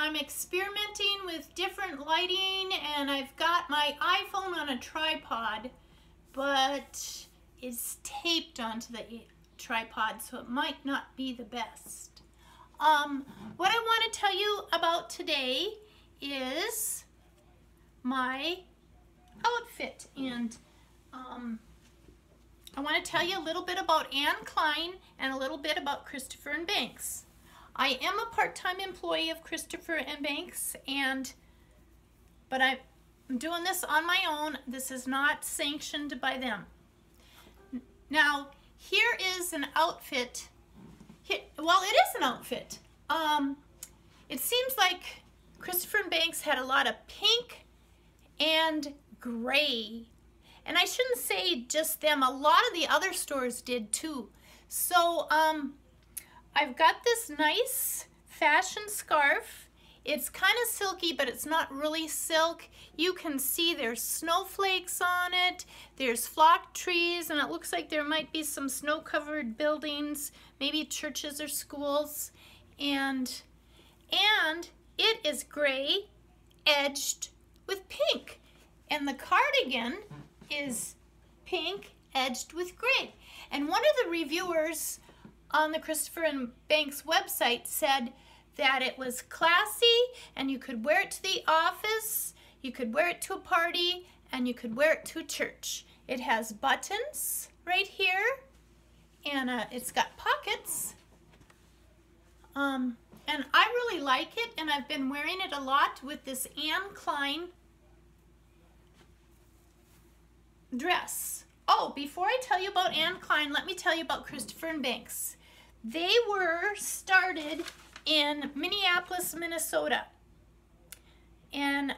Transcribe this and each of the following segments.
I'm experimenting with different lighting, and I've got my iPhone on a tripod, but it's taped onto the tripod, so it might not be the best. What I want to tell you about today is my outfit, and I want to tell you a little bit about Anne Klein and a little bit about Christopher & Banks. I am a part-time employee of Christopher & Banks, but I'm doing this on my own. This is not sanctioned by them. Now, here is an outfit. Well, it is an outfit. It seems like Christopher & Banks had a lot of pink and gray. And I shouldn't say just them, a lot of the other stores did too. So I've got this nice fashion scarf. It's kind of silky, but it's not really silk. You can see there's snowflakes on it, there's flocked trees, and it looks like there might be some snow-covered buildings, maybe churches or schools. And it is gray edged with pink. And the cardigan is pink edged with gray. And one of the reviewers on the Christopher & Banks website said that it was classy, and you could wear it to the office, you could wear it to a party, and you could wear it to church. It has buttons right here, and it's got pockets. And I really like it, and I've been wearing it a lot with this Anne Klein dress. Oh, before I tell you about Anne Klein, let me tell you about Christopher & Banks. They were started in Minneapolis, Minnesota. And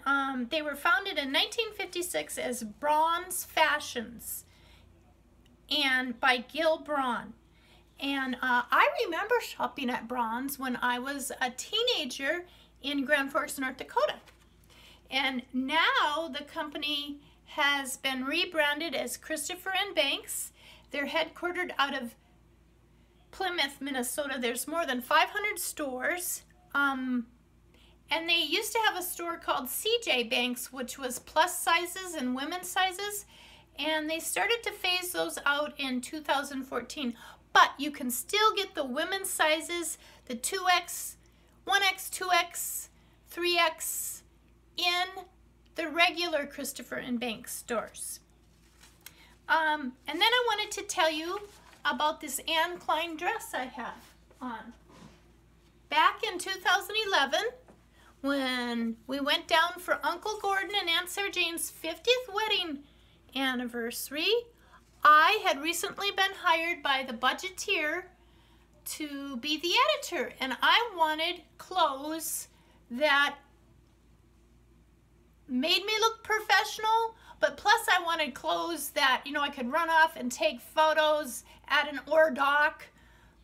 they were founded in 1956 as Braun's Fashions and by Gil Braun. And I remember shopping at Braun's when I was a teenager in Grand Forks, North Dakota. And now the company has been rebranded as Christopher & Banks. They're headquartered out of Plymouth, Minnesota. There's more than 500 stores. And they used to have a store called CJ Banks, which was plus sizes and women's sizes. And they started to phase those out in 2014. But you can still get the women's sizes, the 2X, 1X, 2X, 3X in the regular Christopher & Banks stores. And then I wanted to tell you about this Anne Klein dress I have on. Back in 2011, when we went down for Uncle Gordon and Aunt Sarah Jane's 50th wedding anniversary, I had recently been hired by the budgeteer to be the editor, and I wanted clothes that made me look professional, but plus I wanted clothes that, you know, I could run off and take photos at an ore dock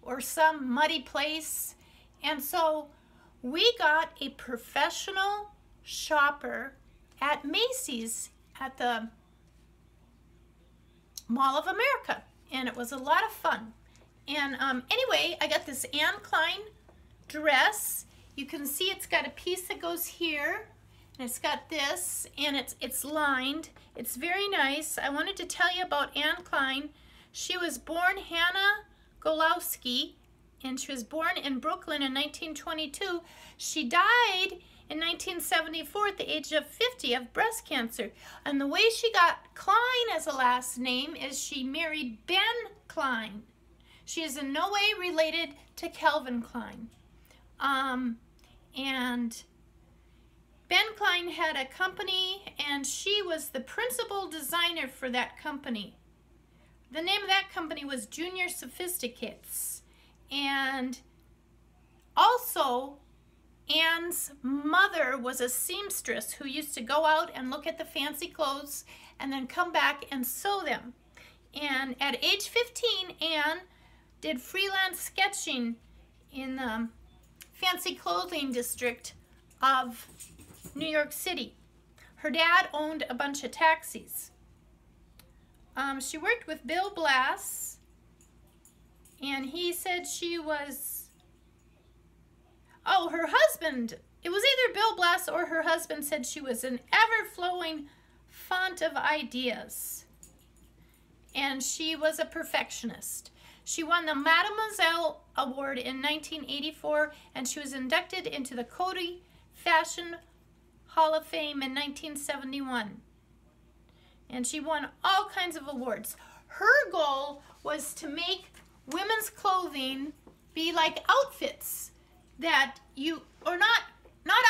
or some muddy place. And so we got a professional shopper at Macy's at the Mall of America, and it was a lot of fun. And anyway, I got this Anne Klein dress. You can see it's got a piece that goes here, and it's got this, and it's lined. It's very nice. I wanted to tell you about Anne Klein. She was born Hannah Golowski, and she was born in Brooklyn in 1922. She died in 1974 at the age of 50 of breast cancer. And the way she got Klein as a last name is she married Ben Klein. She is in no way related to Calvin Klein. And Ben Klein had a company, and she was the principal designer for that company. The name of that company was Junior Sophisticates. And also, Anne's mother was a seamstress who used to go out and look at the fancy clothes and then come back and sew them. And at age 15, Anne did freelance sketching in the fancy clothing district of New York City. Her dad owned a bunch of taxis. She worked with Bill Blass, and he said she was Oh, her husband, it was either Bill Blass or her husband, said she was an ever-flowing font of ideas. And she was a perfectionist. She won the Mademoiselle Award in 1984, and she was inducted into the Coty Fashion Hall of Fame in 1971. And she won all kinds of awards. Her goal was to make women's clothing be like outfits that you, or not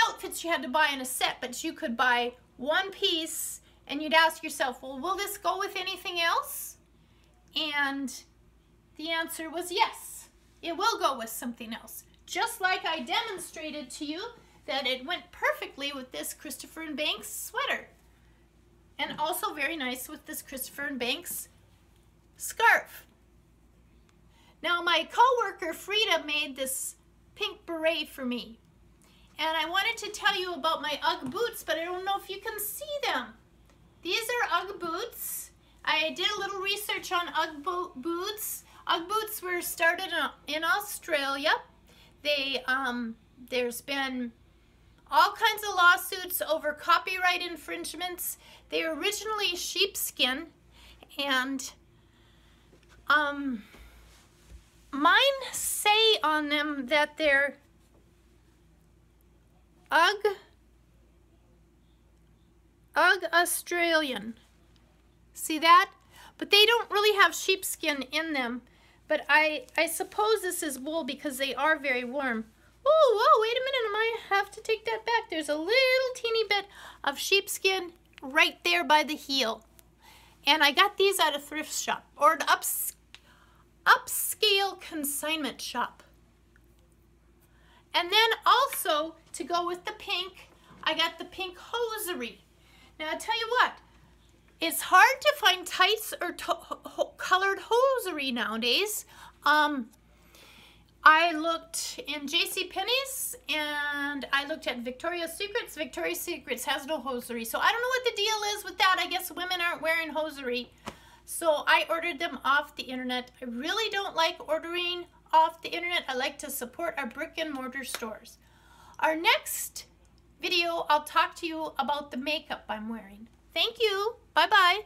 outfits you had to buy in a set, but you could buy one piece and you'd ask yourself, well, will this go with anything else? And the answer was yes, it will go with something else. Just like I demonstrated to you that it went perfectly with this Christopher & Banks sweater. And also very nice with this Christopher & Banks scarf. Now my coworker Frida made this pink beret for me. And I wanted to tell you about my UGG boots, but I don't know if you can see them. These are UGG boots. I did a little research on UGG boots. UGG boots were started in Australia. There's been all kinds of lawsuits over copyright infringements. They were originally sheepskin, and mine say on them that they're UGG Australian. See that? But they don't really have sheepskin in them. But I suppose this is wool because they are very warm. Oh, wait a minute, I might have to take that back. There's a little teeny bit of sheepskin right there by the heel. And I got these at a thrift shop or an upscale consignment shop. And then also, to go with the pink, I got the pink hosiery. Now, I'll tell you what, it's hard to find tights or colored hosiery nowadays. I looked in JCPenney's and I looked at Victoria's Secrets. Victoria's Secrets has no hosiery. So I don't know what the deal is with that. I guess women aren't wearing hosiery. So I ordered them off the internet. I really don't like ordering off the internet. I like to support our brick and mortar stores. Our next video, I'll talk to you about the makeup I'm wearing. Thank you. Bye-bye.